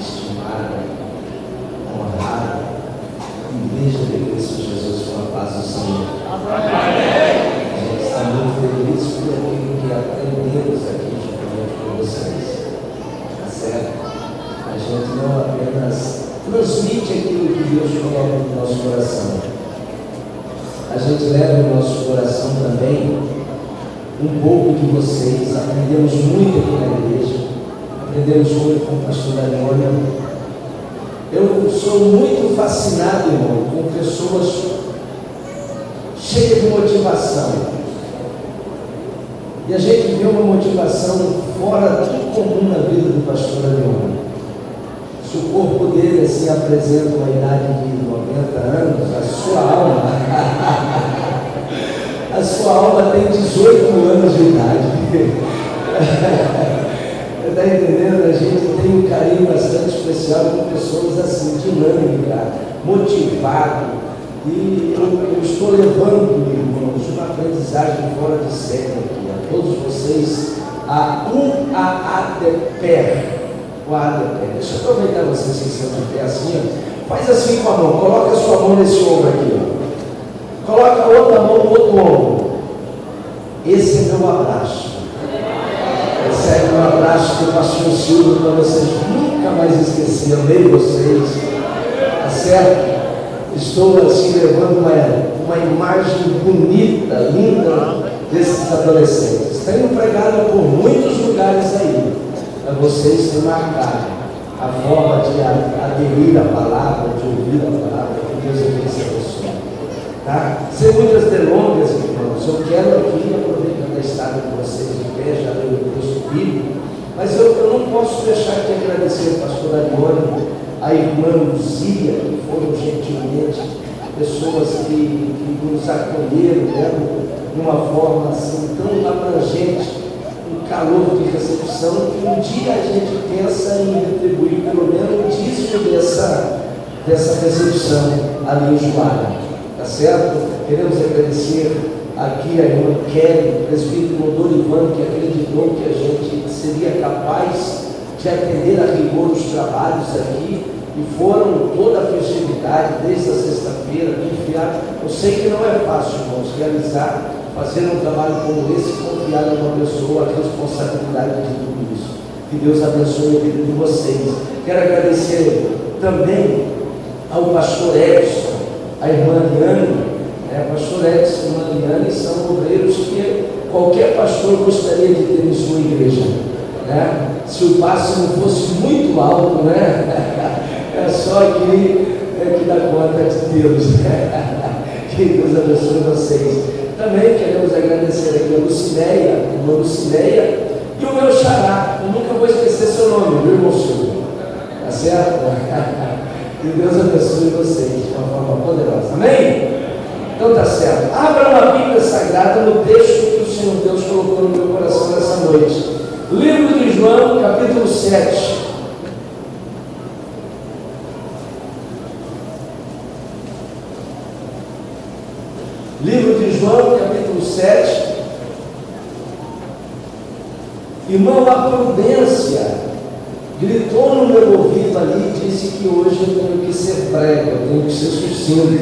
estimada, honrada, Igreja de Cristo Jesus, com a paz do Senhor. A gente está muito feliz por aquilo que aprendemos aqui juntamente com vocês. Tá certo? A gente não apenas transmite aquilo que Deus coloca no nosso coração. A gente leva no nosso coração também um pouco de vocês. Aprendemos muito aqui na igreja. Aprendemos muito com o pastor Daniel. Eu sou muito fascinado, irmão, com pessoas cheias de motivação. E a gente vê uma motivação fora do comum na vida do pastor Daniel. Se o corpo dele assim apresenta uma idade de 90 anos, a sua alma tem 18 anos de idade. Está entendendo? A gente tem um carinho bastante especial com pessoas assim, dinâmicas, motivadas. E eu estou levando, irmãos, uma aprendizagem fora de série aqui, a todos vocês, a UAADPER. Deixa eu aproveitar vocês que estão de pé assim, ó. Faz assim com a mão, coloca a sua mão nesse ombro aqui, ó. Coloca a outra mão no outro ombro. Esse é meu abraço. Recebe um abraço que eu passo no Silvio para vocês nunca mais esquecerem. Eu leio vocês, tá certo? Estou assim levando uma imagem bonita, linda desses adolescentes. Tenho pregado por muitos lugares aí, para vocês se marcarem a forma de aderir à palavra, de ouvir a palavra, que Deus abençoe. Tá? Sem muitas delongas, irmãos, eu quero aqui, aproveitando a estada de vocês de pé, já leio o texto bíblico, mas eu não posso deixar de agradecer ao pastor Arione, a irmã Luzia, que foram gentilmente pessoas que nos acolheram, né, de uma forma assim tão abrangente, um calor de recepção, que um dia a gente pensa em retribuir pelo menos um dízimo dessa recepção ali em Joara. Tá certo? Queremos agradecer aqui a irmã Kelly, o presbítero Dorivan, que acreditou que a gente seria capaz de atender a rigor os trabalhos aqui, e foram toda a festividade, desde a sexta-feira, confiar. Eu sei que não é fácil, irmãos, realizar, fazer um trabalho como esse, confiar em uma pessoa a responsabilidade de tudo isso. Que Deus abençoe a vida de vocês. Quero agradecer também ao pastor Edson, a irmã Liane, pastor Edson e a irmã Liane são obreiros que qualquer pastor gostaria de ter em sua igreja, né? Se o passe não fosse muito alto, né? É só aqui que dá conta de Deus, né? Que Deus abençoe vocês. Também queremos agradecer aqui a irmã Lucileia, e o meu xará. Eu nunca vou esquecer seu nome, viu, irmão Silvio? Tá certo? Que Deus abençoe vocês de uma forma poderosa. Amém? Então tá certo. Abra uma Bíblia Sagrada no texto que o Senhor Deus colocou no meu coração nessa noite. Livro de João, capítulo 7. Livro de João, capítulo 7. Irmão, a Prudência gritou no meu ouvido ali e disse que hoje eu tenho que ser breve, eu tenho que ser sucinto.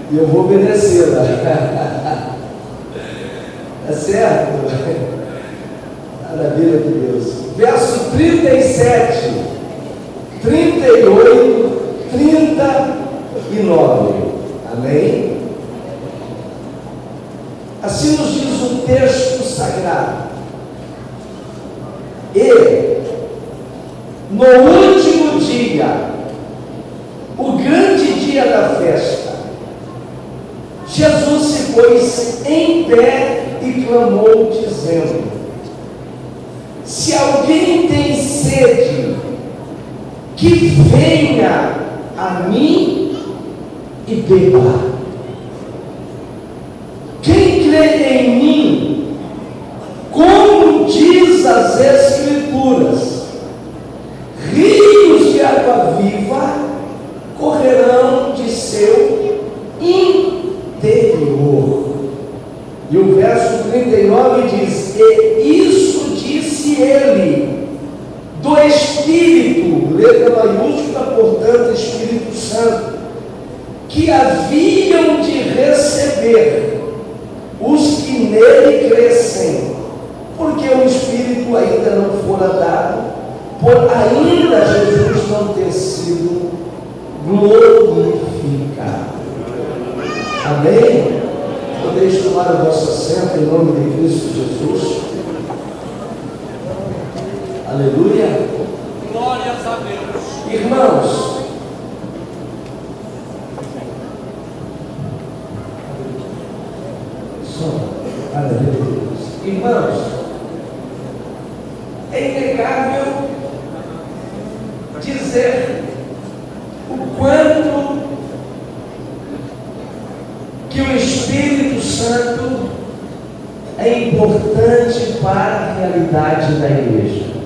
E eu vou obedecê-la. É certo? Maravilha de Deus. Verso 37, 38, 39. Amém? Assim nos diz o texto sagrado. E no último dia, o grande dia da festa, Jesus se pôs em pé e clamou, dizendo: se alguém tem sede, que venha a mim e beba. Quem crê em mim, como diz as Escrituras, rios de água viva correrão de seu interior. E o verso 39 diz: e isso disse ele, letra maiúscula, portanto, Espírito Santo, que haviam de receber os que nele crescem, porque o Espírito ainda não fora dado, por ainda Jesus não ter sido glorificado. Amém? Podeis tomar o vosso assento em nome de Cristo Jesus. Aleluia. Glórias a Deus. Irmãos, irmãos, é inegável dizer o quanto que o Espírito Santo é importante para a realidade da igreja.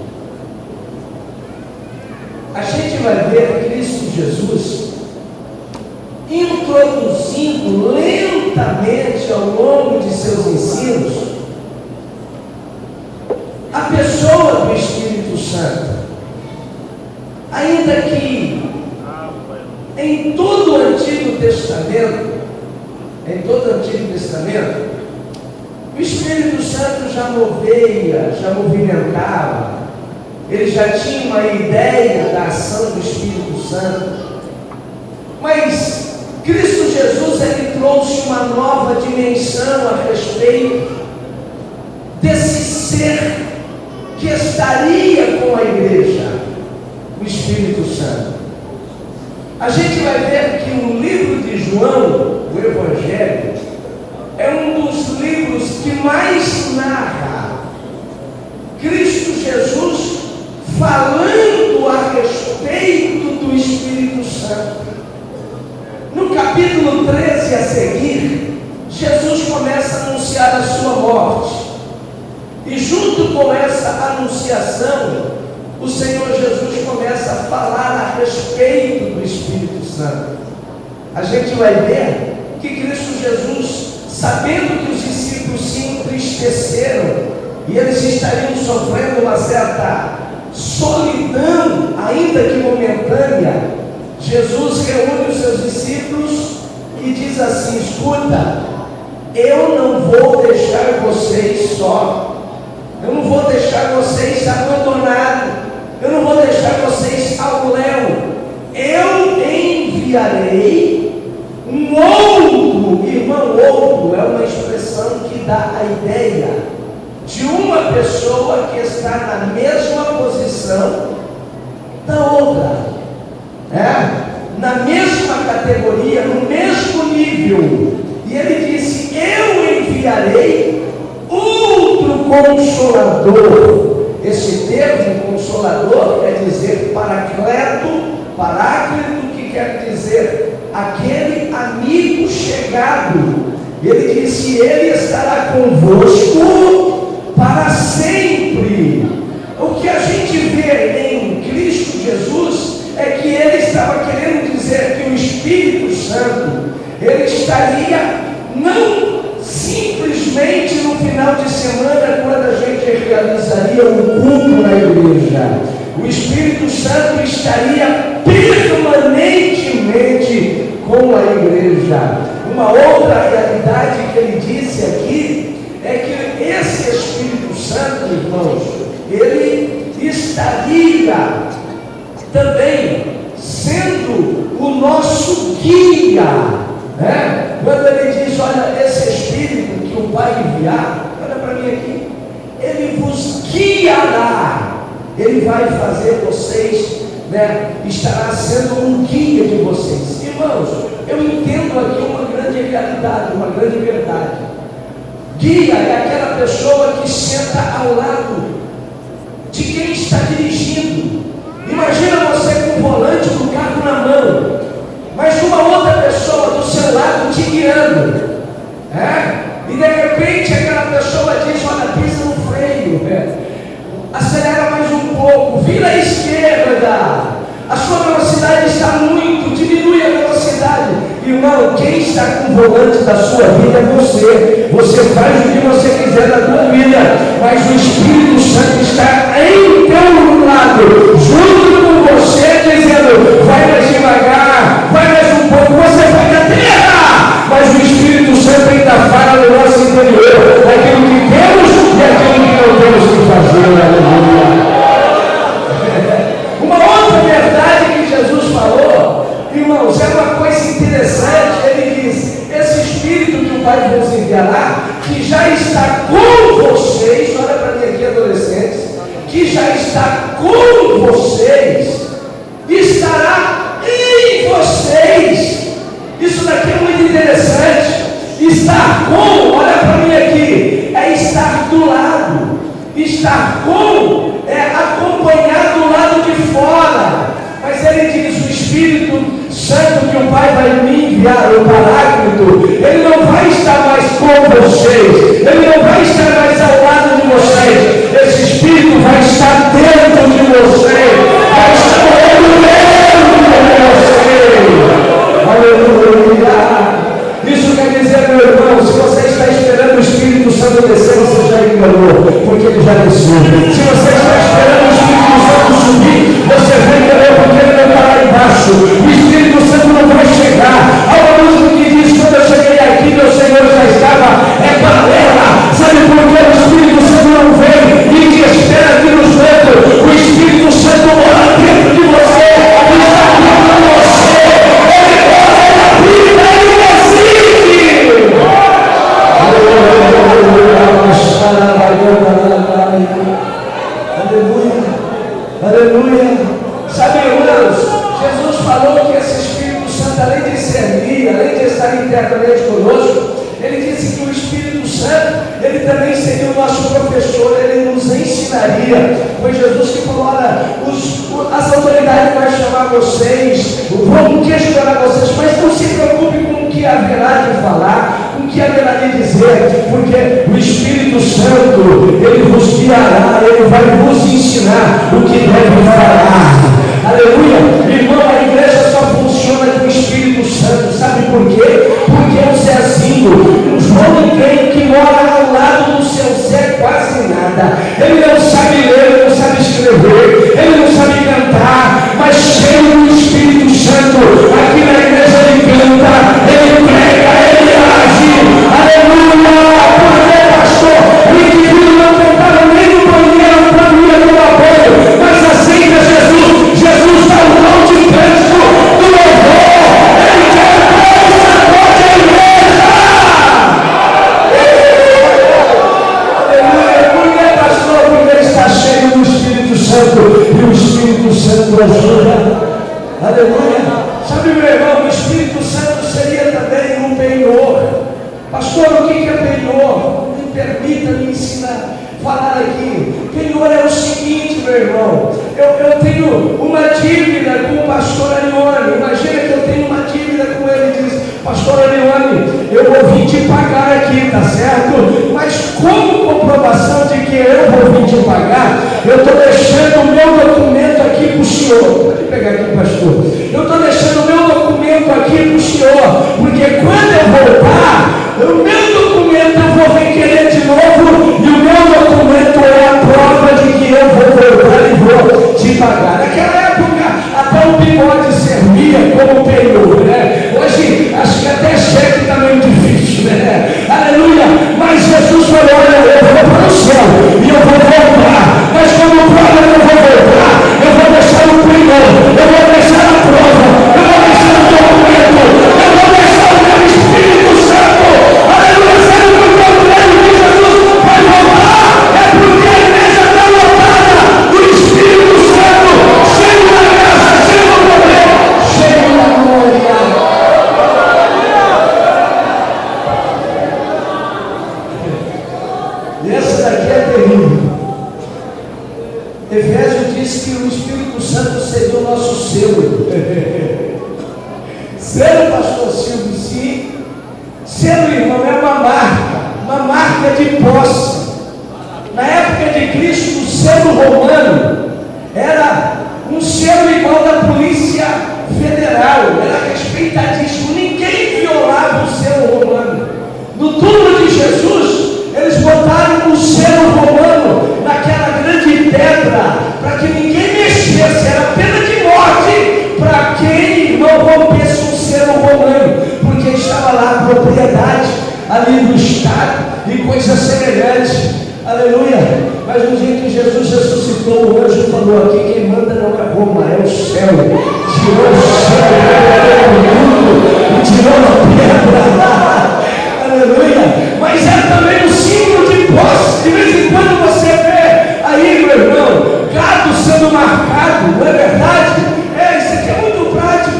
A gente vai ver Cristo Jesus introduzindo lentamente ao longo de seus ensinos a pessoa do Espírito Santo, ainda que em todo o Antigo Testamento, o Espírito Santo já moveia, já movimentava, ele já tinha uma ideia da ação do Espírito Santo, mas Cristo Jesus, ele trouxe uma nova dimensão a respeito desse ser que estaria com a igreja, o Espírito Santo. A gente vai ver que o livro de João, o Evangelho, é um dos livros que mais narra Cristo Jesus falando a respeito do Espírito Santo. No capítulo 13 a seguir, Jesus começa a anunciar a sua morte. E junto com essa anunciação, o Senhor Jesus começa a falar a respeito do Espírito Santo. A gente vai ver que Cristo Jesus, sabendo que os discípulos se entristeceram e eles estariam sofrendo uma certa solidão, ainda que momentânea, Jesus reúne os seus discípulos e diz assim: escuta, eu não vou deixar vocês só, eu não vou deixar vocês abandonados, eu não vou deixar vocês ao léu, eu enviarei um outro, irmão. Outro é uma expressão que dá a ideia de uma pessoa que está na mesma posição da outra, na mesma categoria, no mesmo nível. E ele disse: eu enviarei outro Consolador. Esse termo Consolador quer dizer Paráclito, que quer dizer aquele amigo chegado. Ele disse: ele estará convosco para sempre. O que a gente vê em Cristo Jesus é que ele estava querendo dizer que o Espírito Santo, ele estaria não simplesmente no final de semana, quando a gente realizaria um culto na igreja. O Espírito Santo estaria permanentemente com a igreja. Uma outra realidade que ele disse aqui é que esse Espírito Santo, irmãos, ele estaria também sendo o nosso guia, Quando ele diz: olha, esse Espírito que o Pai enviar, olha para mim aqui, ele vos guiará, ele vai fazer vocês, estará sendo um guia de vocês. Irmãos, eu entendo aqui uma grande realidade, uma grande verdade. Guia é aquela pessoa que senta ao lado de quem está dirigindo. Imagina você com o volante do carro na mão, mas uma outra pessoa do seu lado te guiando, e de repente aquela pessoa diz: olha, pisa no freio, acelera mais um pouco, vira à esquerda, a sua velocidade está muito, diminui a velocidade. Irmão, quem está com o volante da sua vida é você. Você faz o que você quiser da tua vida, mas o Espírito Santo está em teu lado, junto com você, com vocês, olha para mim aqui, adolescentes, que já está com vocês, estará em vocês. Isso daqui é muito interessante. Estar com, olha para mim aqui, é estar do lado. Estar com é acompanhar do lado de fora. Mas ele diz: o Espírito Santo que o Pai vai me enviar, o Paráclito, ele não vai estar mais com vocês, ele não vai estar mais ao lado de vocês. Esse Espírito vai estar dentro de vocês, vai estar dentro de vocês. Aleluia! Isso quer dizer, meu irmão, se você está esperando o Espírito Santo descer, você já enganou, porque ele já desceu. Se você está esperando o Espírito Santo subir, você já enganou, porque ele não está lá embaixo. O Espírito Santo não vai chegar. Há uma música que diz: quando eu cheguei aqui, meu Senhor já estava. É paralela. Sabe por que o Espírito Santo não vem e te espera aqui no canto? O Espírito Santo mora dentro de você, ele está dentro de você, ele mora na vida e aleluia, aleluia. Sabe, irmãos, Jesus falou que esse Espírito Santo, além de servir, além de estar internamente conosco, ele disse que o Espírito Santo, ele também seria o nosso professor, ele nos ensinaria. Foi Jesus que falou: olha, as autoridades vão chamar vocês, vão questionar vocês, mas não se preocupe com o que haverá de falar, com o que haverá de dizer, porque o Espírito Santo, ele vos guiará, ele vai vos ensinar o que deve falar. Aleluia! Irmão, a igreja só funciona com o Espírito Santo. Sabe por quê? Porque é um Zezinho, um João ninguém que mora ao lado do seu Zé quase nada. Ele não sabe ler, ele não sabe escrever, ele não sabe cantar, mas cheio do Espírito Santo, aqui na igreja ele canta, ele prega, ele age. Aleluia! Porque, pastor, o indivíduo não cantava nem no banheiro para mim no apoio, mas aceita Jesus. Jesus está no pão de Cristo do louvor. Ele quer o sacerdote da igreja. Aleluia. Por que, pastor? Porque ele está cheio do Espírito Santo e o Espírito Santo ajuda. Aleluia. Sabe, meu irmão, o Espírito Santo seria também um penhor. Pastor, o que é penhor? Me permita me ensinar. Falar aqui, penhor é o seguinte, meu irmão, eu tenho uma dívida com o pastor Arione. Imagina que eu tenho uma dívida com ele e diz: pastor Arione, eu vou vir te pagar aqui, tá certo? Mas como comprovação de que eu vou vir te pagar, eu estou deixando o meu documento aqui para o senhor. Pode pegar aqui, pastor. Eu estou deixando o meu documento aqui para o senhor, porque quando eu voltar, o meu documento eu vou requerer de novo, e o meu documento é a prova de que eu vou voltar e vou te pagar. Naquela época, até o bigode servia como penhor, né? Hoje, acho que até cheque está meio difícil, né? Aleluia! Mas Jesus falou: olha, eu vou para o céu e eu vou voltar, mas como prova eu não vou voltar, eu vou deixar o penhor, eu vou deixar a prova, eu vou deixar o documento, eu vou deixar o meu Espírito Santo. Aleluia! Sabe por que eu creio que Jesus vai voltar? É porque a igreja está lotada do Espírito Santo, cheio da graça, cheio do poder, cheio da glória. E essa daqui é terrível. Efésios diz que o Espírito Santo seria o nosso selo. Selo, pastor Silvio, sim. Selo, irmão, é uma marca de posse. Na época de Cristo, o selo romano era um selo igual da Polícia Federal, era respeitadíssimo, ninguém violava o selo romano. No túmulo de Jesus, eles botaram o selo romano naquela grande pedra, para que ninguém mexesse, era pena de morte para quem não rompesse um selo romano, porque estava lá a propriedade ali do Estado e coisa semelhante. Aleluia! Mas no dia que Jesus ressuscitou, o anjo falou: aqui quem manda não é Roma, é o céu. Tirou o céu, tirou a pedra. aleluia, mas é também um símbolo de posse. De vez em quando você vê aí, meu irmão, gado sendo marcado, não é verdade? Isso aqui é muito prático.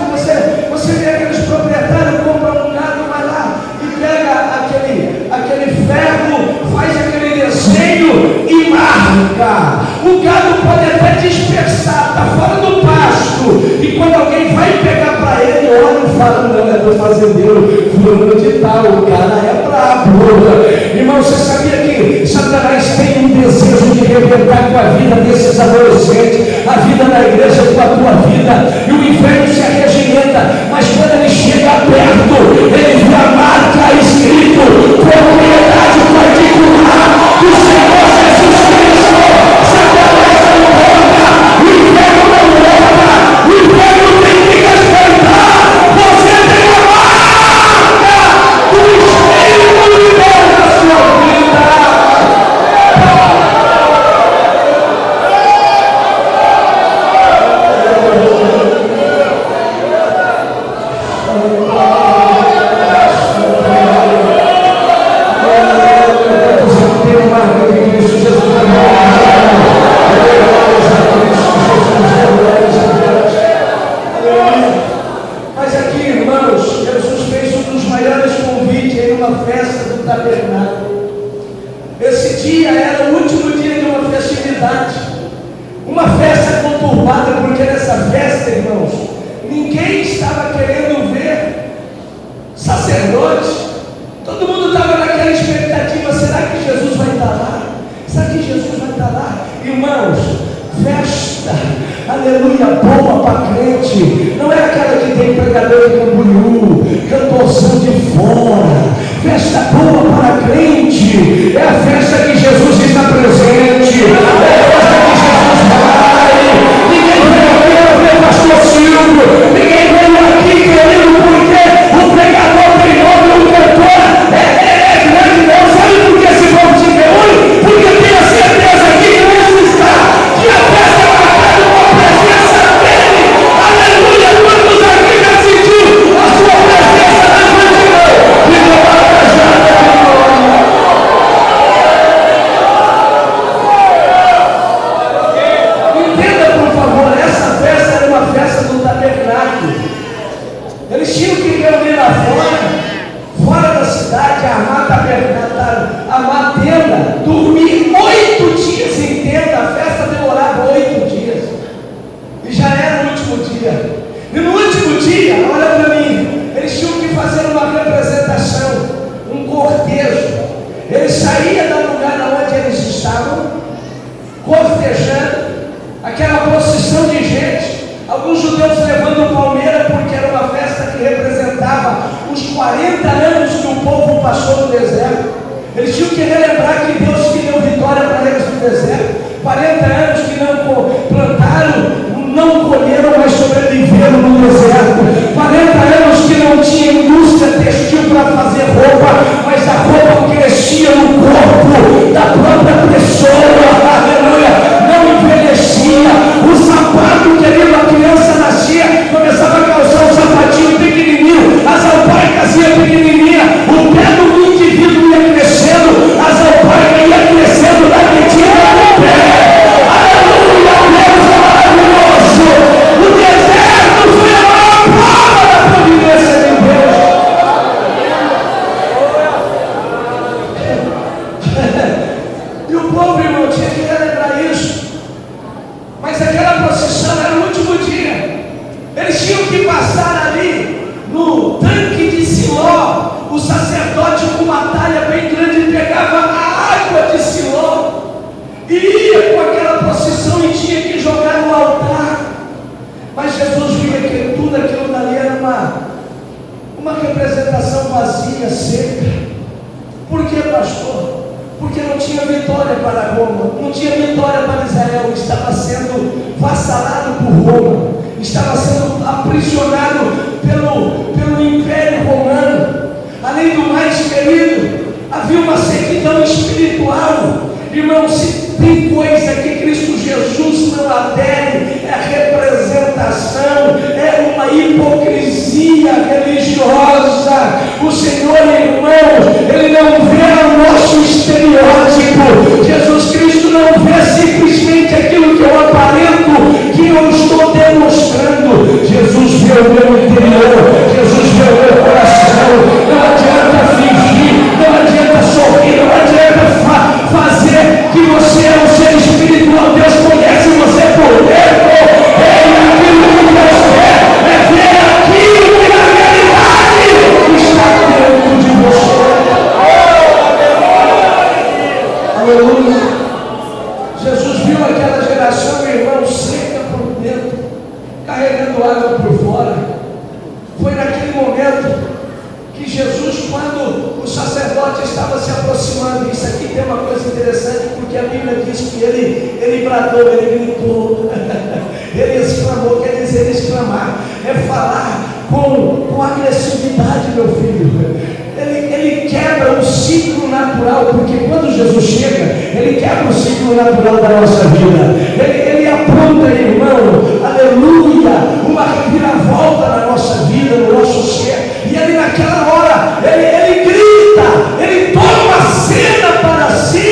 Você vê aqueles proprietários, compram um gado, vai lá e pega aquele ferro, faz aquele desenho e marca. O gado pode até dispersar, está fora do pasto, e quando alguém vai pegar para ele, olha e fala: não, é do fazendeiro fulano de tal, o cara é brabo. Irmão, você sabia que Satanás tem um desejo de arrebentar com a vida desses adolescentes, a vida da igreja com a tua vida, e o inferno se arregimenta, mas quando ele chega perto, ele vê a marca escrito: propriedade particular do Senhor Jesus Cristo. Satanás não roda, o inferno não roda, o inferno tem que respeitar. Você tem a marca do Espírito de Deus na sua vida. Mas aqui, irmãos, Jesus fez um dos maiores convites em uma festa do tabernáculo. Esse dia era o último dia de uma festividade, uma festa conturbada, porque nessa festa, irmãos, ninguém estava querendo ver sacerdote. Todo mundo estava naquela expectativa: será que Jesus vai estar lá? Será que Jesus vai estar lá? Irmãos, festa, aleluia, boa para crente, não é aquela que tem pregador de Camboriú, cantorzão de fora. Festa boa para crente é a festa que Jesus está presente, é a festa que Jesus vai. Ninguém veio aqui para ver pastor Silvio, ninguém veio aqui querendo porque o pregador tem nome, o cantor é grande. Não sabe por que esse povo se reúne? Porque tem a certeza que Cristo está, que a festa é marcada com a presença dele. Aleluia! Quantos aqui já sentiu a sua presença na multidão? Entenda, por favor, essa festa era uma festa do tabernáculo. Eles tinham que reunir lá fora da cidade, armar tenda, dormir 8 dias em tenda. A festa demorava 8 dias, e já era o último dia. E no último dia, olha para mim, eles tinham que fazer uma representação, um cortejo. Eles saíam do lugar onde eles estavam, cortejando, aquela procissão de gente, alguns judeus levando palmeira, porque era uma festa que representava os 40 anos que o povo passou no deserto. Eles tinham que relembrar que Deus que deu vitória para eles no deserto. 40 anos que não plantaram, não colheram, mas sobreviveram no deserto. 40 anos que não tinha indústria textil para fazer roupa, mas a roupa crescia no corpo da própria pessoa. Aleluia! Não envelhecia. O sapato, querido, a criança nascia, começava a calçar um sapatinho pequenininho, as alparcas iam pequenininha, o pé do indivíduo ia crescendo, as alparcas iam crescendo da medida do pé. Aleluia! Deus é maravilhoso. O deserto foi a maior prova da providência de Deus. E o povo, irmão, tinha que relembrar isso. Mas aquela procissão era o último dia. Eles tinham que passar ali no tanque de Siló. O sacerdote com uma talha bem grande pegava a água de Siló e ia com aquela procissão e tinha que jogar no altar. Mas Jesus via que tudo aquilo dali era uma representação vazia, seca. Por que, pastor? Porque não tinha vitória para Roma, não tinha vitória para Israel. Estava sendo vassalado por Roma, estava sendo aprisionado pelo Império Romano. Além do mais, querido, havia uma sequidão espiritual. Irmão, se tem coisa que Cristo Jesus não adere, é representação, é uma hipocrisia religiosa. O Senhor, irmãos, Ele não vê o nosso estereótipo. Jesus Cristo não vê simplesmente aquilo que eu aparento, que eu estou demonstrando. Jesus vê o meu interior, Jesus vê o meu coração. Não adianta fingir, não adianta sorrir, não adianta fazer que você é um ser espiritual. Deus conhece você por dentro. Ele aquilo que Deus quer é ver aquilo que na realidade está dentro de você. Aleluia. Jesus viu aquela geração, irmão, seca por dentro, carregando água por fora. Foi naquele momento que Jesus, quando o sacerdote estava se aproximando, isso aqui tem uma coisa interessante, porque a Bíblia diz que ele bradou, ele gritou, ele exclamou, quer dizer exclamar, é falar com agressividade, meu filho. Ele quebra o ciclo natural, porque quando Jesus chega, ele quebra o ciclo natural da nossa vida. Ele apronta, irmão, aleluia, uma reviravolta na nossa vida, no nosso ser. E ele naquela hora, ele grita, ele toma a cena para si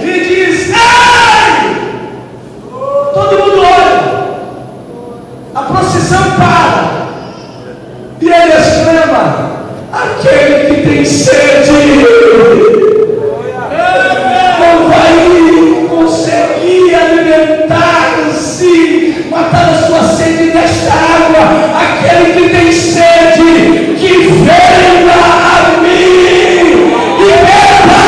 e diz: ei! Todo mundo olha, a procissão para, e ele exclama: aquele que tem sede não vai conseguir alimentar-se, matar a sua sede desta água. Aquele que tem sede, que venha a mim e beba.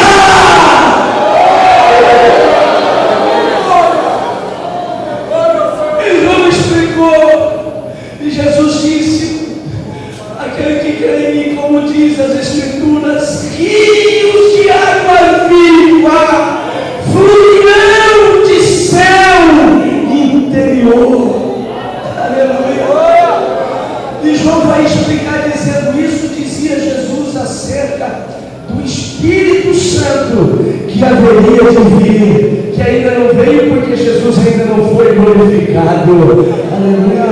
Ele não explicou, e Jesus disse: aquele que crê em mim, como diz as Escrituras, rios de água viva fluirão de céu interior. Aleluia. E João vai explicar dizendo isso, dizia Jesus acerca do Espírito Santo que haveria de vir, que ainda não veio porque Jesus ainda não foi glorificado. Aleluia.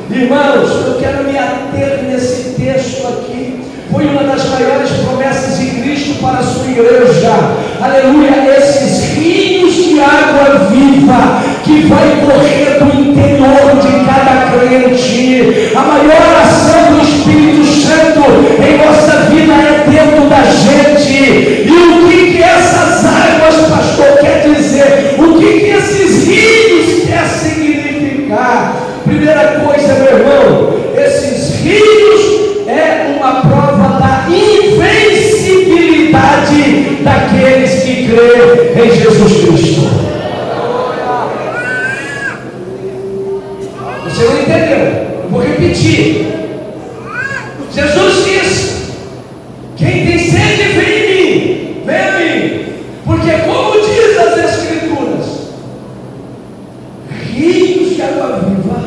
Irmãos, eu quero me ater nesse texto aqui. Foi uma das maiores promessas de Cristo para a sua igreja. Aleluia, esses rios de água viva que vai correr do interior de cada crente. A maior ação do Espírito Santo em nossa vida é dentro da gente. E o que essas águas, pastor, quer dizer? O que esses rios quer significar? Primeira coisa, meu irmão, esses rios é uma prova da invencibilidade daqueles que creem em Jesus Cristo. Você não entendeu? Eu vou repetir. Jesus disse: quem tem sede, vem em mim, vem a mim, porque como diz as Escrituras, rios de água viva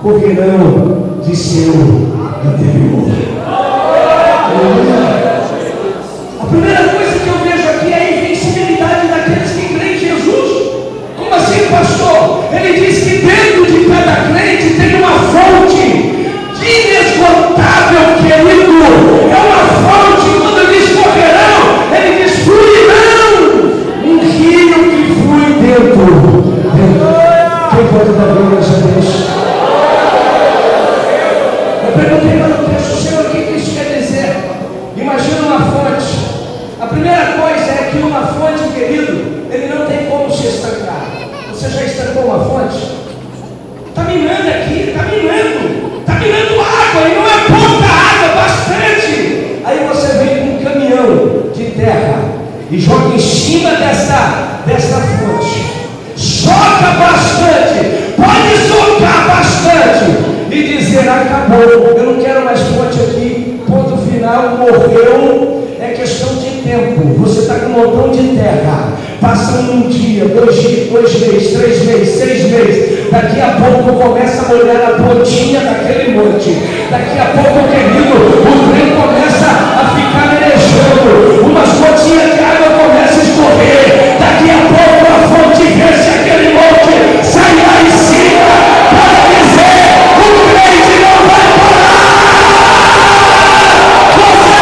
correrão de seu interior. A primeira coisa que eu vejo aqui é a invencibilidade daqueles que creem em Jesus. Como assim, pastor? Ele diz que dentro de cada crente tem uma fonte inesgotável, querido. É uma fonte, quando ele diz correrão, ele diz fluirão. Um rio que flui dentro. Quem pode dar glória a Deus? Eu perguntei para o texto: Senhor, o que isso quer dizer? Imagina uma fonte. A primeira coisa é que uma fonte, querido, ele não tem como se estancar. Você já estancou uma fonte? Está minando aqui, está minando água, e não é pouca água, bastante. Aí você vem com um caminhão de terra e joga em cima dessa fonte. Soca bastante, pode socar bastante e dizer: acabou, eu não quero mais fonte aqui, ponto final, morreu. É questão de tempo. Você está com um montão de terra, passando um dia, 2 dias, 2 meses, 3 meses, 6 meses. Daqui a pouco começa a molhar a pontinha daquele monte. Daqui a pouco, querido, o trem começa a ficar merejando, umas gotinhas de água começam a escorrer. Daqui a pouco a fonte vence aquele monte, sai lá em cima para dizer: o crente não vai parar. Você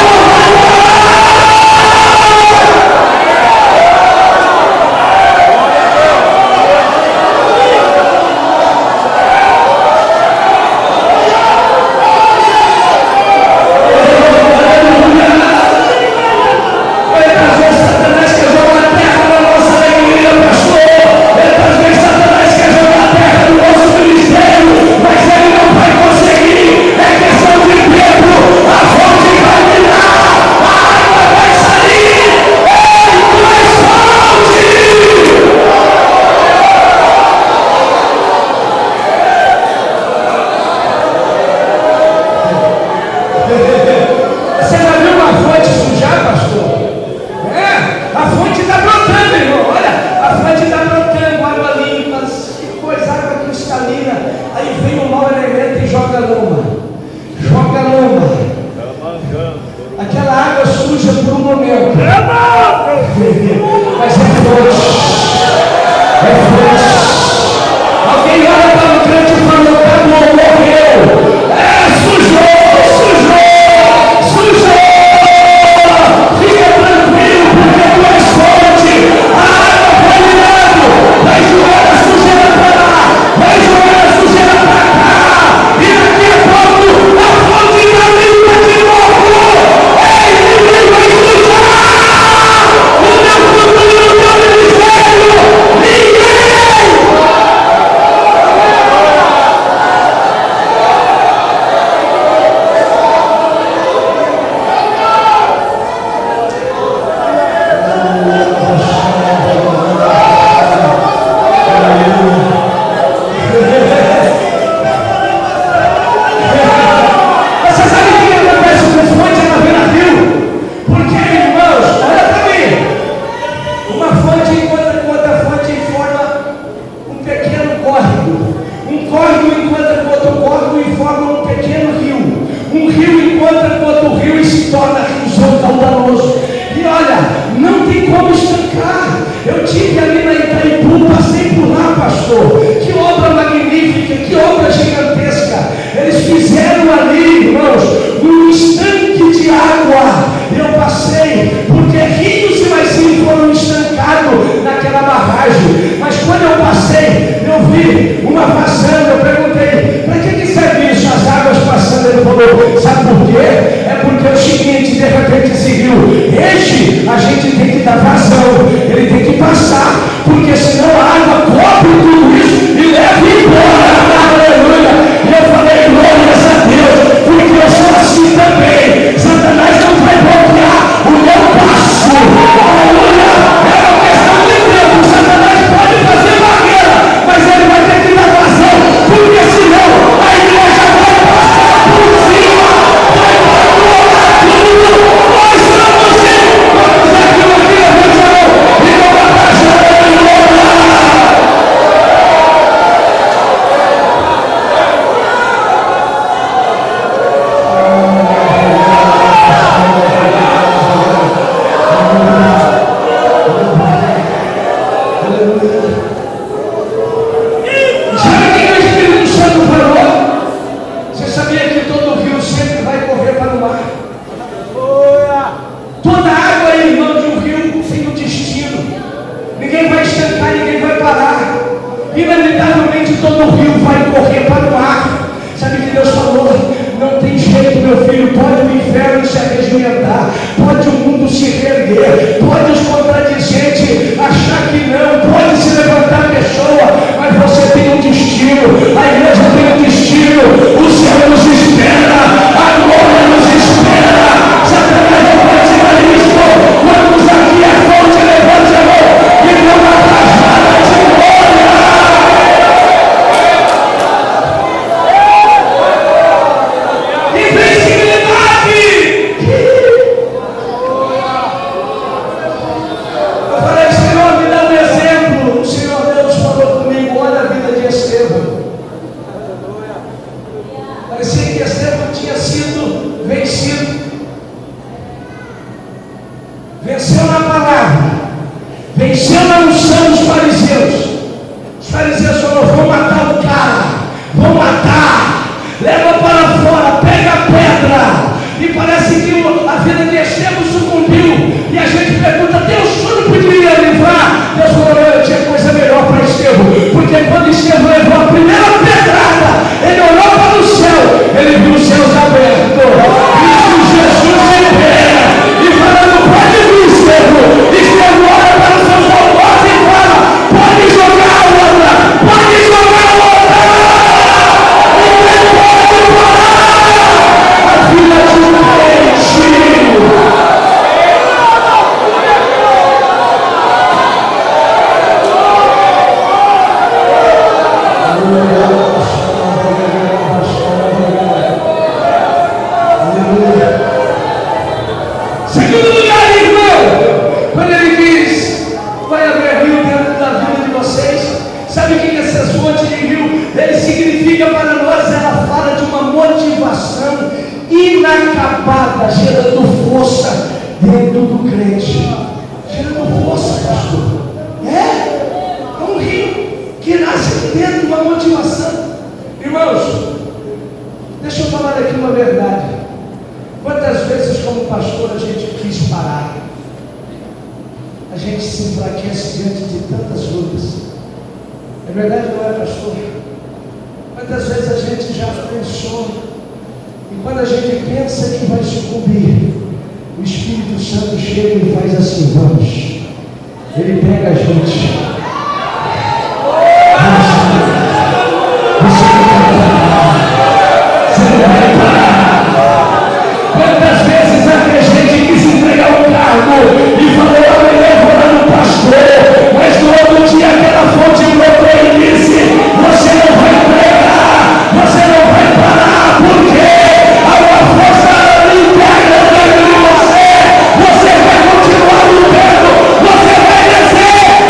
estive ali na Itaipu, passei por lá, pastor. Que obra magnífica, que obra gigantesca. Eles fizeram ali, irmãos, um estanque de água. Eu passei, porque rios e mais rios foram estancados naquela barragem. Mas quando eu passei, eu vi uma vazando. Eu perguntei, para que serve isso? As águas passando. Ele falou, sabe por quê? É porque é o seguinte, de repente esse rio enche, a gente tem que dar vazão, ele tem que passar, porque senão a água cobre tudo isso e leva embora. Aleluia! E eu falei, glórias a Deus, porque eu sou assim também. Satanás não vai bloquear o meu passo. Aleluia! É uma questão de tempo. Satanás pode fazer barreira, mas ele vai ter que dar vazão, porque senão a igreja vai passar por cima, vai controlar tudo. Nós estamos indo. Vamos aqui, levante a mão e vamos abaixar.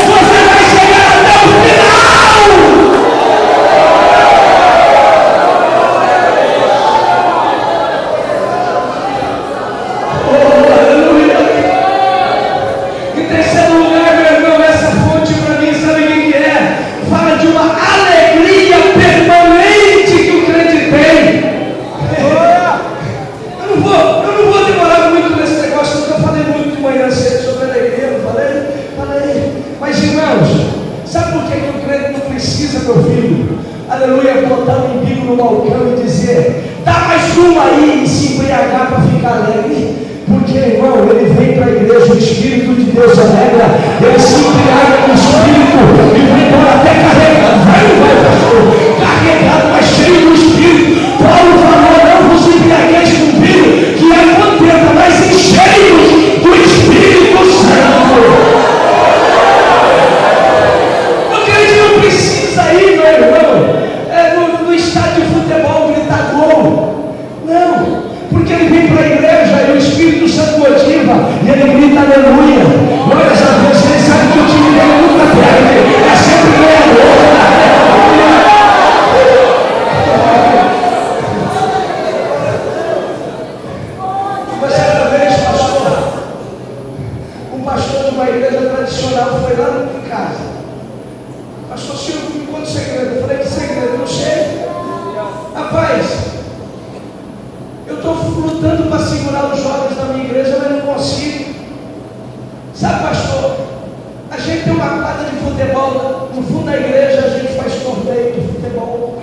Você Sabe por que o crente não precisa, meu filho? Aleluia, botar o umbigo no balcão e dizer: dá mais uma aí e se embriagar para ficar alegre. Porque, irmão, ele vem para a igreja, o Espírito de Deus alegra, ele se embriaga com o Espírito e vai embora até carregado, carregado, mas cheio do Espírito. Paulo falou: não vos embriagueis com vinho, que é contenta, mas encheios do Espírito Santo. O crente não precisa ir, meu irmão, no estádio de futebol gritar gol. Não, porque ele vem para a igreja e o Espírito Santo motiva e ele grita aleluia. Glória a Deus, ele sabe que o time dele nunca perde, é sempre ganhador. Mas certa vez, um pastor de uma igreja tradicional foi lá em casa: pastor Silvio, me conta o segredo. Eu falei: que segredo? Não sei. Rapaz, eu estou lutando para segurar os jovens da minha igreja, mas não consigo. Sabe, pastor, a gente tem uma quadra de futebol no fundo da igreja, a gente faz torneio de futebol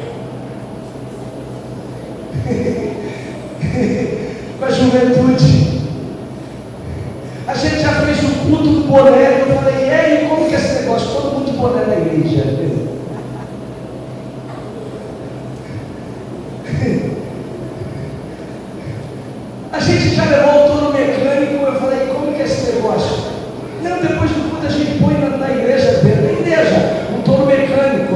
com a juventude. A gente já fez o culto do boné. Eu falei: e aí, como que é esse negócio? Todo mundo de boné na igreja. A gente já levou o touro mecânico. Eu falei: como que é esse negócio? Não, depois do culto a gente põe na igreja, um touro mecânico,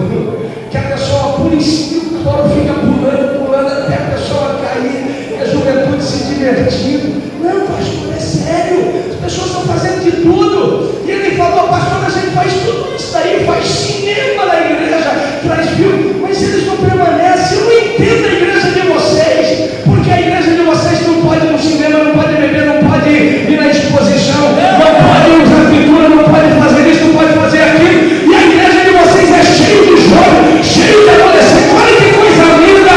que a pessoa pula em cima, o touro fica pulando até a pessoa cair, e a juventude se divertindo. Não, pastor, é sério, as pessoas estão fazendo de tudo. E ele falou: pastor, a gente faz tudo isso daí, faz cinema na igreja, traz filme, mas eles não permanecem. Eu não entendo a igreja de vocês, porque a igreja de vocês não pode ir no cinema, não pode beber, não pode ir na exposição, não pode usar pintura, não pode fazer isso, não pode fazer aquilo, e a igreja de vocês é cheia de jovens, cheia de adolescentes. Olha que coisa linda,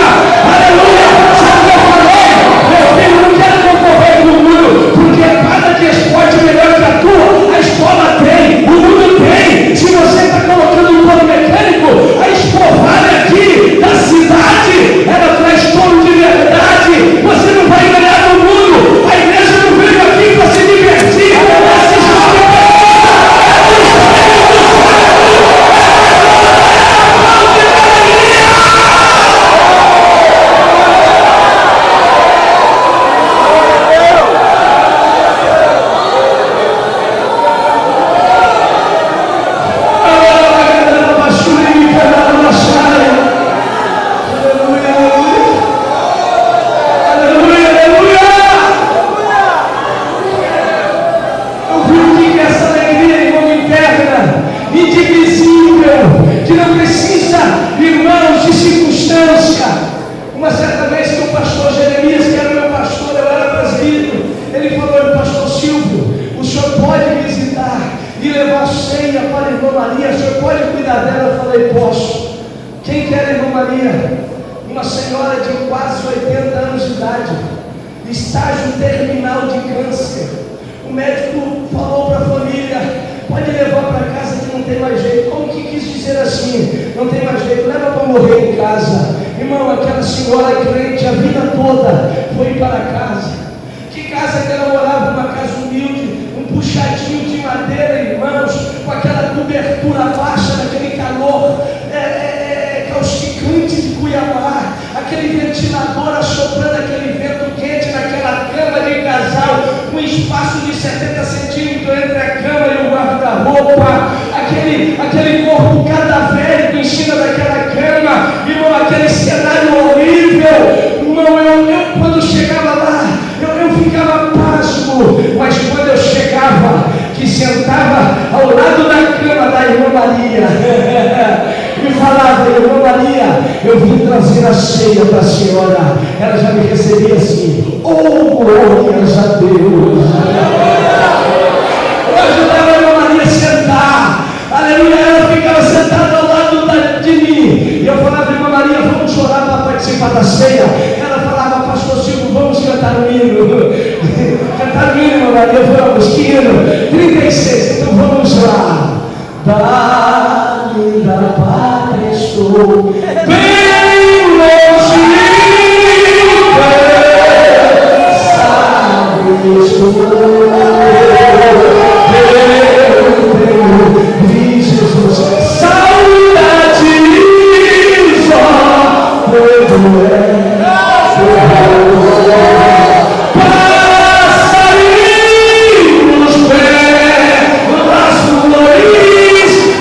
aleluia. Sabe o que eu falei? Meu filho, não quero concorrer com o mundo, porque cada de esporte melhor que a tua, a escola tem, o mundo tem. Se você está colocando um touro mecânico, a espovada aqui da cidade, ela traz touro de verdade. Você não vai ganhar no mundo. A igreja não veio aqui para se divertir. Que não precisa, irmãos, de circunstância. Uma certa vez que o pastor Jeremias, que era meu pastor, eu era presbítero, ele falou: pastor Silvio, o senhor pode visitar e levar ceia para a irmã Maria, o senhor pode cuidar dela? Eu falei: posso. Quem quer a irmã Maria? Uma senhora de quase 80 anos de idade, estágio terminal de câncer. O médico falou para a família: pode levar para casa que não tem mais jeito. Como que quis dizer assim? Não tem mais jeito, leva para morrer em casa. Irmão, aquela senhora crente a vida toda foi para casa. Que casa que ela morava? Uma casa humilde, um puxadinho de madeira, irmãos, com aquela cobertura baixa, naquele calor causticante de Cuiabá, aquele ventilador assoprando aquele vento quente naquela cama de casal, um espaço de 70 centímetros entre a cama e o guarda-roupa, aquele corpo cadavérico em cima daquela cama, irmão, aquele cenário horrível. Irmão, eu quando chegava lá, eu ficava pasmo, mas quando eu chegava, que sentava ao lado da cama da irmã Maria, me falava: irmã Maria, eu vim trazer a ceia para a senhora. Ela já me recebia assim: oh, glórias a Deus. Eu ajudava a irmã Maria a sentar, aleluia. Ela ficava sentada ao lado de mim, e eu falava: irmã Maria, vamos orar para participar da ceia. Ela falava: pastor Silvio, vamos cantar o hino. Cantar o hino, irmã Maria, vamos, que hino? 36, então vamos lá. estou bem longe, sabe, estou vi Jesus, saudade só quando passarinhos pelas flores querem cantar, são preces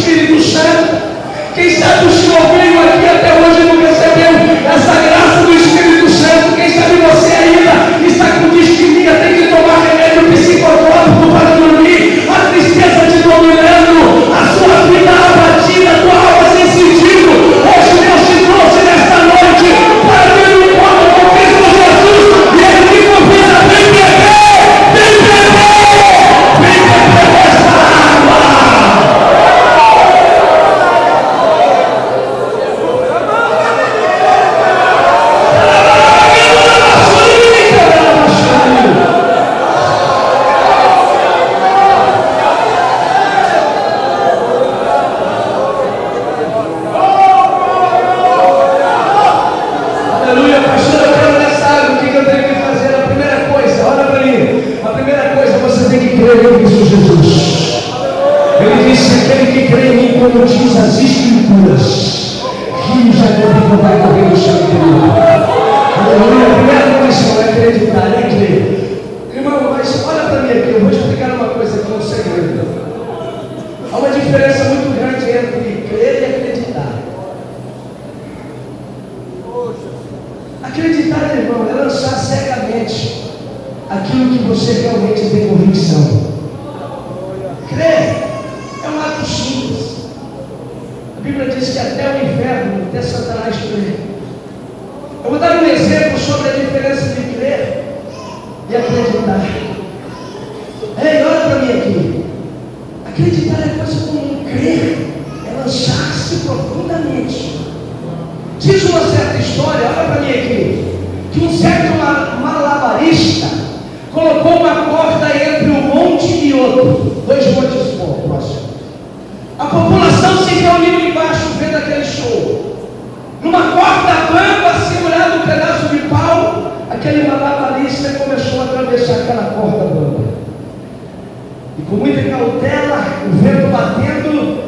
playboys, mas como diz as Escrituras, rios já devem vai correr no seu interior. Aleluia. A primeira condição é acreditar, é crer. Irmão, mas olha para mim aqui, eu vou explicar uma coisa aqui, um segredo. Há uma diferença muito grande entre crer e acreditar. Acreditar, irmão, é lançar cegamente aquilo que você realmente tem convicção. Crer é um ato simples. A Bíblia diz que até o inferno, até Satanás crê. Eu vou dar um exemplo sobre a diferença de crer e acreditar. Ei, olha para mim aqui. Acreditar é coisa comum, crer é lançar-se profundamente. Diz uma certa história, olha para mim aqui, que um certo malabarista colocou uma corda entre um monte e outro, 2 montes próximos. A população se reuniu embaixo vendo aquele show. Numa corda bamba, segurando um pedaço de pau, aquele malabarista começou a atravessar aquela corda bamba. E com muita cautela, o vento batendo,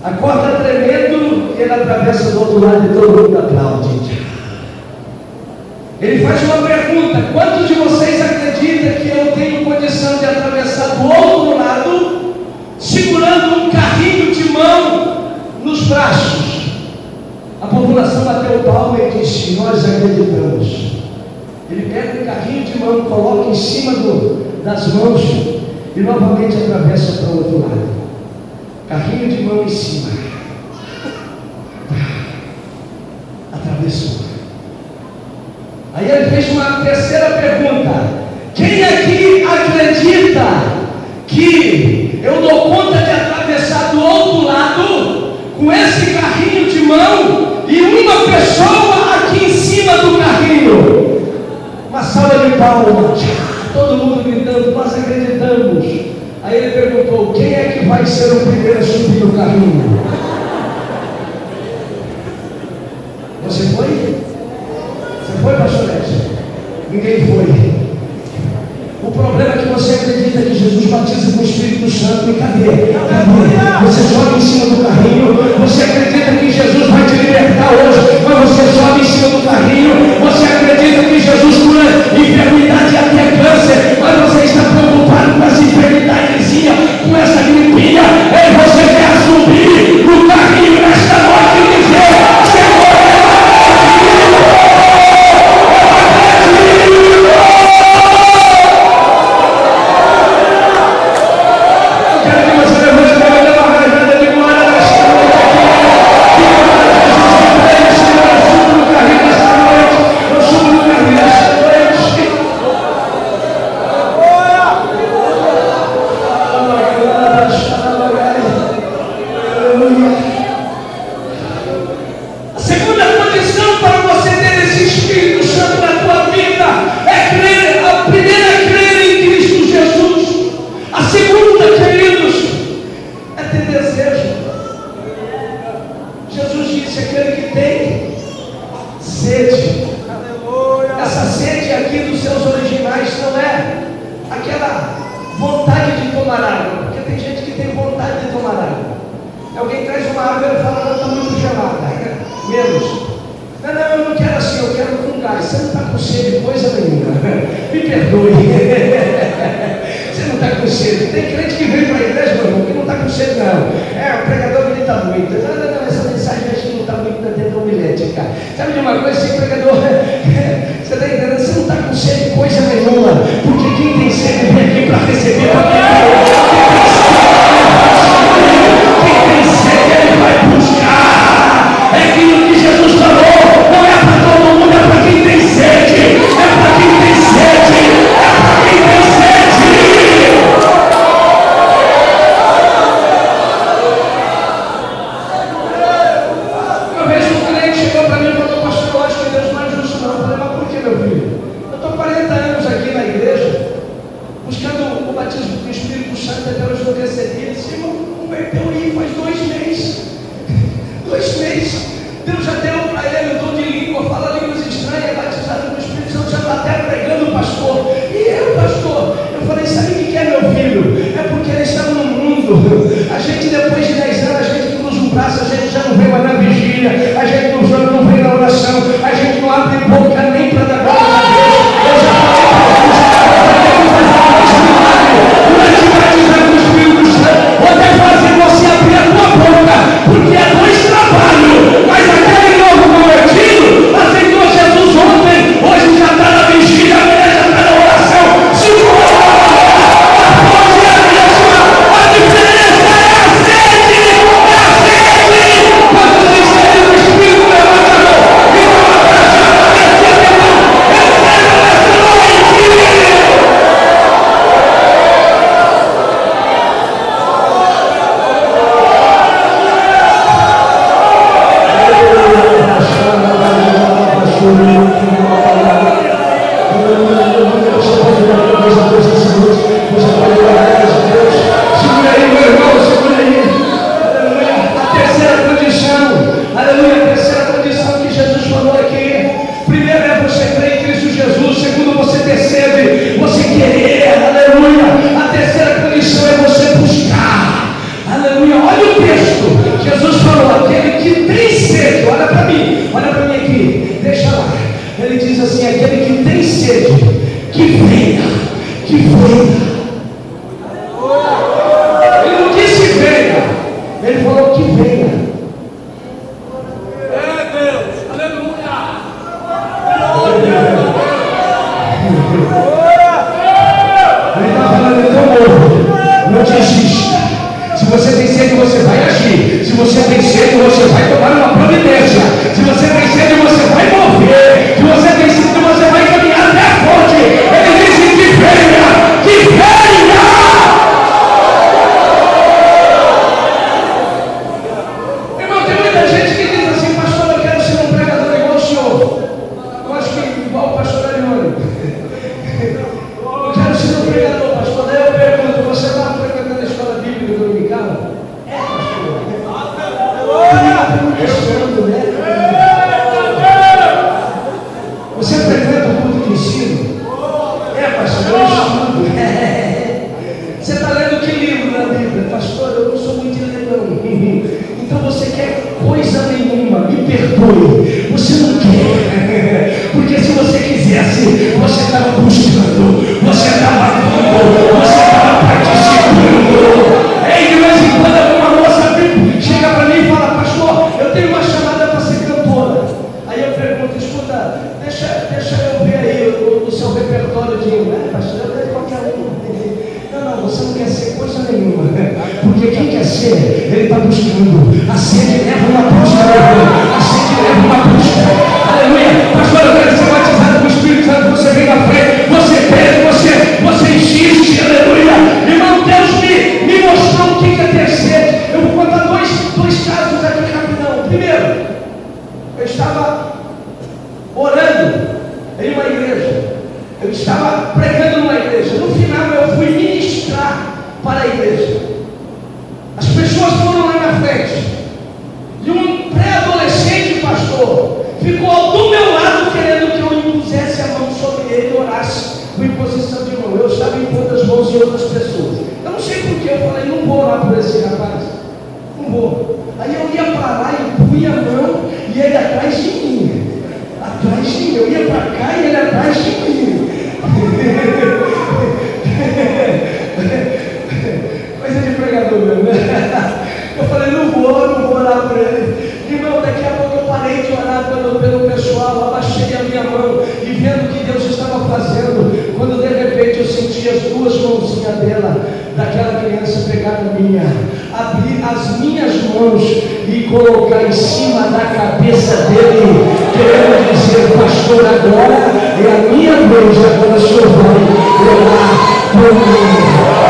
a corda tremendo, ele atravessa do outro lado e todo mundo aplaude. Ele faz uma pergunta: quantos de vocês acreditam que eu tenho condição de atravessar do outro lado, segurando um carrinho de mão nos braços? A população bateu palma e disse: nós acreditamos. Ele pega um carrinho de mão, coloca em cima das mãos e novamente atravessa para o outro lado. Carrinho de mão em cima. Atravessou. Aí ele fez uma terceira pergunta: quem aqui acredita que eu dou conta de atravessar do outro lado com esse carrinho de mão e uma pessoa aqui em cima do carrinho? Uma salva de palmas, todo mundo gritando: nós acreditamos. Aí ele perguntou: quem é que vai ser o primeiro a subir no carrinho? Você foi? Você foi, pastor Edson? Ninguém foi. O problema é que você acredita que Jesus batiza com o Espírito Santo. E cadê? Você sobe em cima do carrinho. Você acredita que Jesus vai te libertar hoje, mas você sobe em cima do carrinho. Você acredita que Jesus cura enfermidade e até câncer, mas você está preocupado com essa enfermidadezinha, com essa gripinha. Ei, você quer subir no carrinho nesta noite e dizer: Senhor, buscando o batismo com o tudo. Você está lendo que livro na Bíblia? Pastor, eu não sou muito de ler não. Então você quer coisa nenhuma, me perdoe. Você não quer. Porque se você quisesse, você estava buscando, você estava dando, você estava participando. Ei, de vez em quando alguma moça chega para mim e fala: pastor, eu tenho uma chamada para ser cantora. Aí eu pergunto: escuta, deixa eu ver aí o seu repertório de pastor, eu tenho qualquer um. Não, você não quer ser coisa nenhuma. Porque quem quer ser, ele está buscando. A sede leva uma busca. A sede leva uma busca. Aleluia. Pastor, eu quero ser batizado com o Espírito Santo. Você vem na frente, você pede, você insiste. Aleluia. Irmão, Deus me mostrou o que é ter sede. Eu vou contar dois casos aqui rapidão. Primeiro, eu estava orando em uma igreja. Eu estava pregando numa igreja. No final eu fui ministrar para a igreja. As pessoas foram lá na frente. E um pré-adolescente pastor ficou do meu lado querendo que eu impusesse a mão sobre ele e orasse com imposição de mão. Eu estava impondo as mãos em outras pessoas. Eu não sei porquê, eu falei: não vou orar por esse rapaz. Não vou. Aí eu ia para lá e punha a mão e ele atrás de mim. Atrás de mim. Eu ia para cá e ele atrás de mim. Coisa de pregador mesmo, né? Eu falei: não vou orar por ele. Irmão, daqui a pouco eu parei de orar pelo pessoal, abaixei a minha mão e vendo o que Deus estava fazendo, quando de repente eu senti as duas mãozinhas daquela criança pegar na minha, abrir as minhas mãos e colocar em cima da cabeça dele, querendo dizer: pastor, agora é a minha vez, agora o senhor vai orar por mim.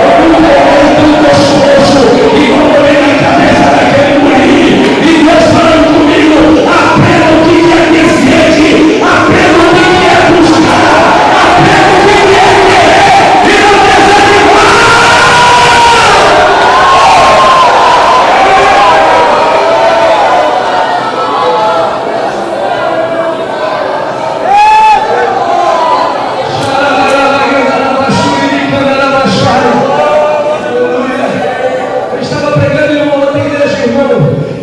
Eu não peguei tão gostoso e coloquei na cabeça daquele guri, e Deus falando comigo: aprenda o que é ter sede, aprenda o que é buscar, aprenda o que é querer e não desanimar. Eu estava pregando em uma outra igreja, irmão,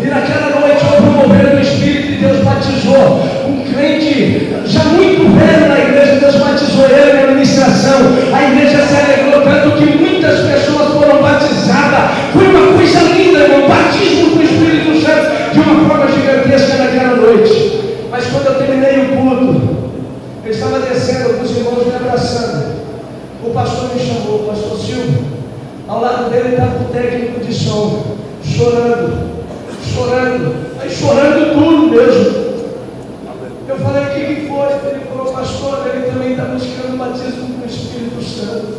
e naquela noite eu promovendo o Espírito e Deus batizou um crente já muito velho na igreja. Deus batizou ele na ministração. A igreja se alegrou tanto que muitas pessoas foram batizadas. Foi uma coisa linda, irmão, batismo com o Espírito Santo de uma forma gigantesca naquela noite. Mas quando eu terminei o culto, eu estava descendo com os irmãos me abraçando. O pastor me chamou: pastor Silvio. Ao lado dele estava o técnico de som, chorando, aí chorando duro mesmo. Eu falei: o que foi? Ele falou: pastor, ele também está buscando o batismo com o Espírito Santo.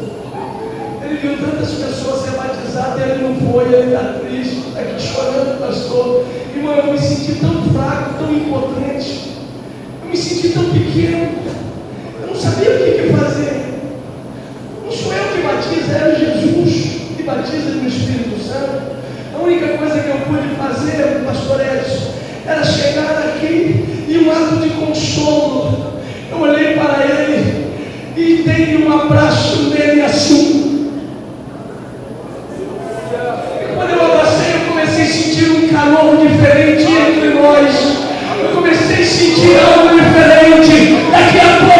Ele viu tantas pessoas ser batizadas e ele não foi, ele está triste, está aqui chorando, pastor. Irmão, eu me senti tão fraco, tão impotente, eu me senti tão pequeno, eu não sabia o que fazer. Não sou eu que batiza, é Jesus que batiza no Espírito Santo. A única coisa que eu pude fazer, pastor Edson, era chegar aqui e um ato de consolo. Eu olhei para ele e dei um abraço nele assim. E quando eu abracei, eu comecei a sentir um calor diferente entre nós. Eu comecei a sentir algo diferente. Daqui a pouco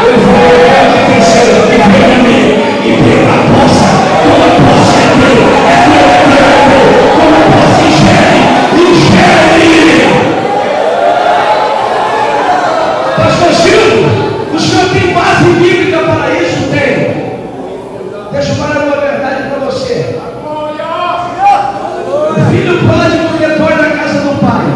Ele falou: eu que venceu, e veio a mim, e veio a poça, como a poça é teu, como a poça enxergue. Pastor Silvio, o senhor tem base bíblica para isso? Tem. Deixa eu falar uma verdade para você. O filho pródigo retorna à casa do pai.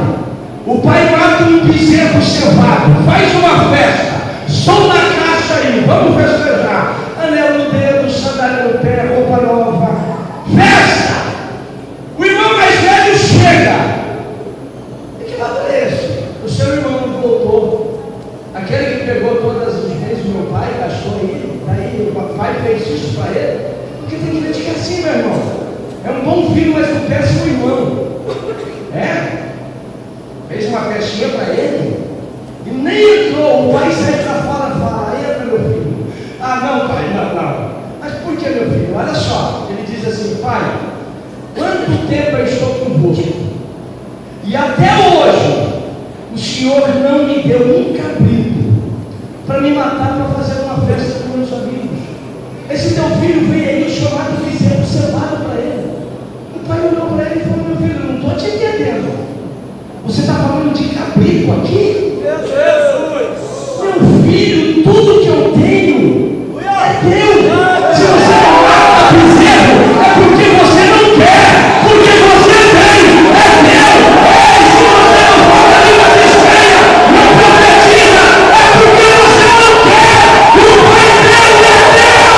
O pai mata um bezerro cevado, faz uma festa. Som na caixa aí, vamos festejar. Anel no dedo, sandália no pé, roupa nova. Festa! O irmão mais velho chega. E que lado é esse? O seu irmão não voltou. Aquele que pegou todas as vezes do meu pai, gastou aí, daí o pai fez isso para ele. Porque tem gente que é assim, meu irmão. É um bom filho, mas um péssimo irmão. Fez uma festinha para ele e nem entrou. O pai saiu para fora e fala: entra, meu filho. Ah, não, pai, não. Mas por que, meu filho? Olha só, ele diz assim: pai, quanto tempo eu estou convosco e até hoje o senhor não me deu um cabrito para me matar, para fazer uma festa com meus amigos. Esse teu filho veio aí chamado bezerro cevado para ele. O pai olhou para ele e falou: meu filho, eu não estou te entendendo. Você está falando de cabrito aqui? Jesus! Meu filho, tudo que eu tenho é teu. Se você não mata bezerro, é porque você não quer. Porque você tem, é teu. Se você não fala a língua estranha, não profetiza, é porque você não quer. O pai dele é teu.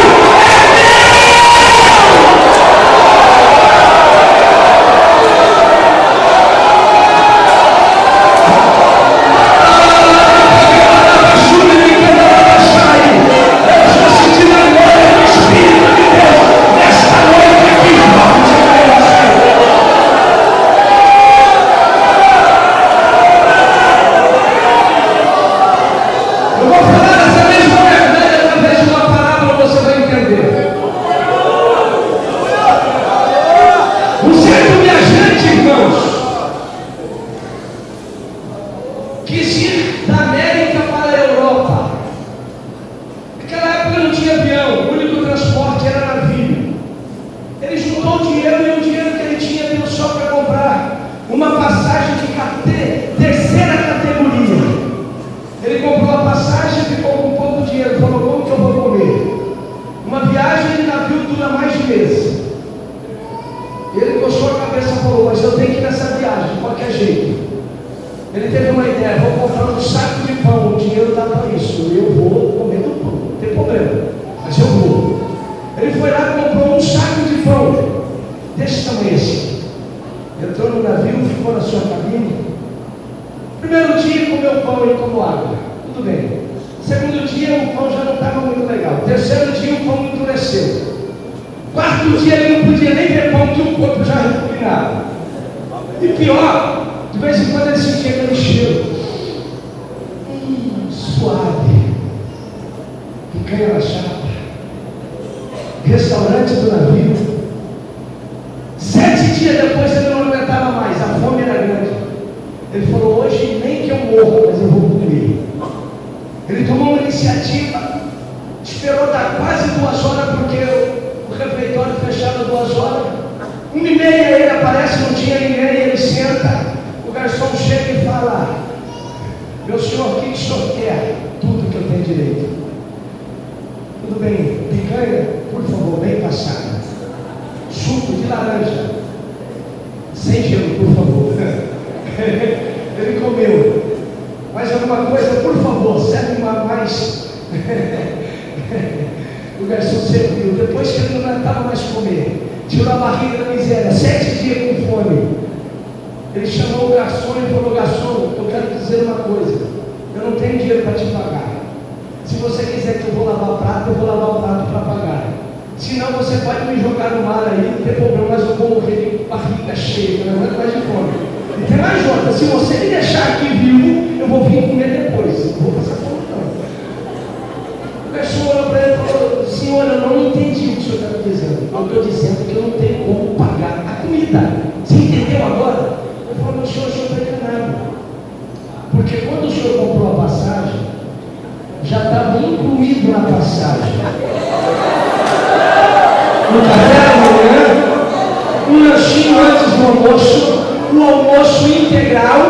Já estava incluído na passagem. No café da manhã, um lanchinho antes do almoço, o almoço integral,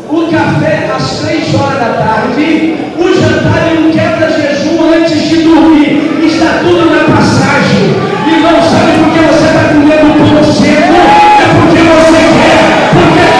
o café às 3 horas da tarde, o jantar e um quebra-jejum antes de dormir. Está tudo na passagem. E não sabe por que você está comendo pão seco, é porque você quer. Porque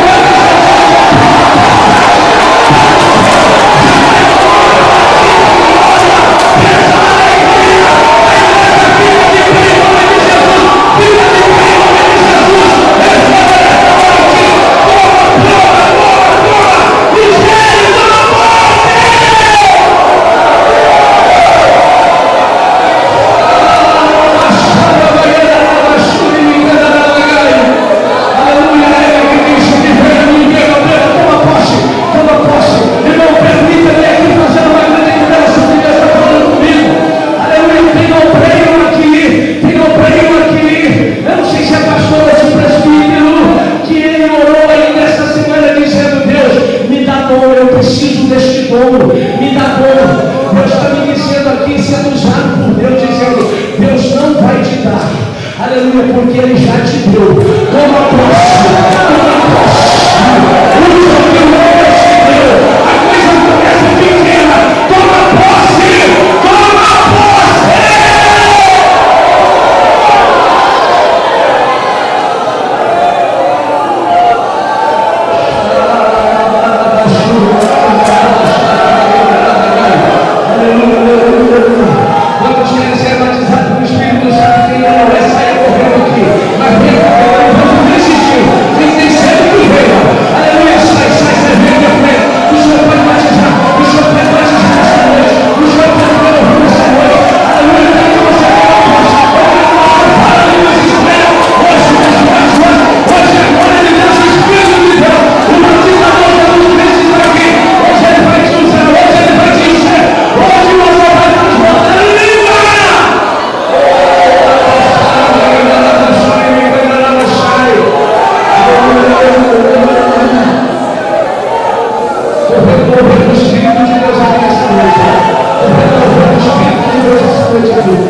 porque Ele já te deu. Toma posse, toma posse. Usa o que o Senhor te deu. A coisa começa pequena. Toma posse, toma posse. Aleluia. Quantos querem ser batizados no Espírito Santo? Quem não vai sair correndo aqui. Mas vem, vamos resistir. Vem cedo que veio. Aleluia. Sai, vem, vem. O Senhor pode batizar. O Senhor pode batizar nessa noite. O Senhor pode renovar nessa noite. Aleluia. Tem que você aleluia. Espera. Hoje, agora ele dá o Espírito de Deus. O batizador da luz precisa aqui. Hoje ele vai te usar. Hoje ele vai te encher. Hoje você vai transformar. O Espírito de Deus aqui nessa noite. O Espírito de Deus essa noite.